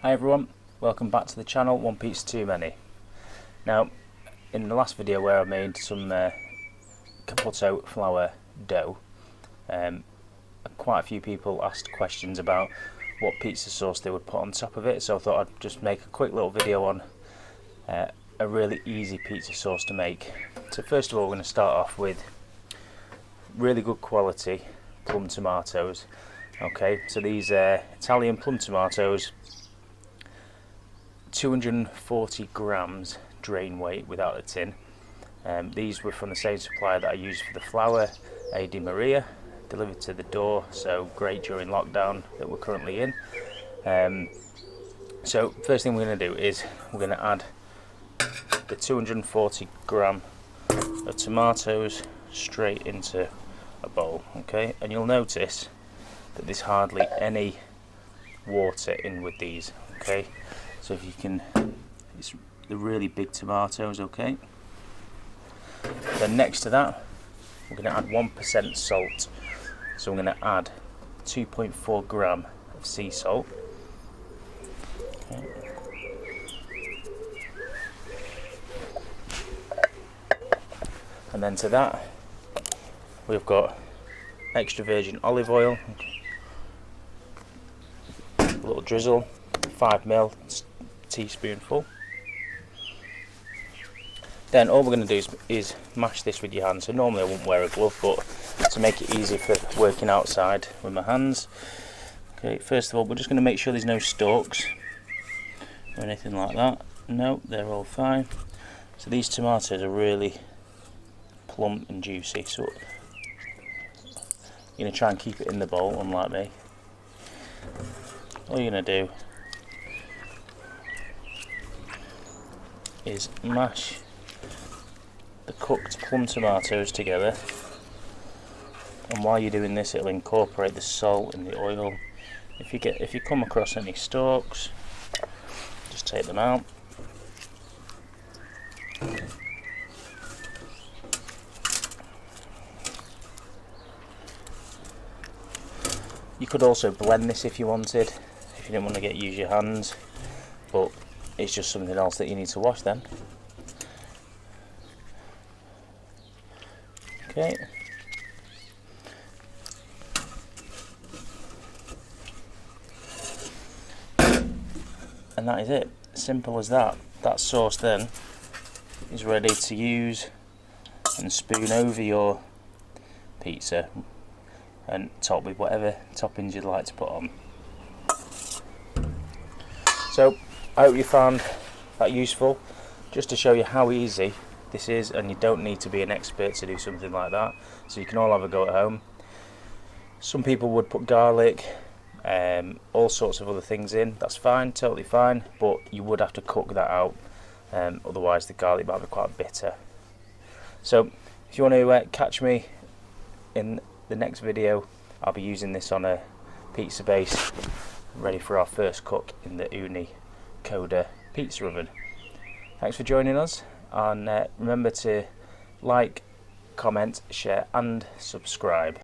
Hi everyone, welcome back to the channel, One Pizza Too Many. Now, in the last video where I made some caputo flour dough, quite a few people asked questions about what pizza sauce they would put on top of it, so I thought I'd just make a quick little video on a really easy pizza sauce to make. So first of all, we're going to start off with really good quality plum tomatoes. Okay, so these Italian plum tomatoes, 240 grams drain weight without the tin. These were from the same supplier that I used for the flour, A.D. Maria, delivered to the door, so great during lockdown that we're currently in. So first thing we're going to do is we're going to add the 240 gram of tomatoes straight into a bowl, okay, and you'll notice that there's hardly any water in with these, okay. So if you can, it's the really big tomatoes, okay. Then next to that, we're going to add 1% salt. So I'm going to add 2.4 gram of sea salt. Okay. And then to that, we've got extra virgin olive oil, a little drizzle, 5 ml. Teaspoonful. Then all we're going to do is mash this with your hands. So normally I wouldn't wear a glove, but to make it easy for working outside with my hands. Okay, first of all, we're just going to make sure there's no stalks or anything like that. No, they're all fine. So these tomatoes are really plump and juicy, so you're going to try and keep it in the bowl, unlike me. All you're going to do is mash the cooked plum tomatoes together, and while you're doing this, it'll incorporate the salt and the oil. If you come across any stalks, just take them out. You could also blend this if you wanted, if you didn't want to use your hands, but it's just something else that you need to wash then. Okay. And that is it. Simple as that. That sauce then is ready to use and spoon over your pizza and top with whatever toppings you'd like to put on. So I hope you found that useful, just to show you how easy this is, and you don't need to be an expert to do something like that, so you can all have a go at home. Some people would put garlic, all sorts of other things in. That's fine, totally fine, but you would have to cook that out, otherwise the garlic might be quite bitter. So if you want to catch me in the next video, I'll be using this on a pizza base, ready for our first cook in the Uni Coda pizza oven. Thanks for joining us, and remember to like, comment, share and subscribe.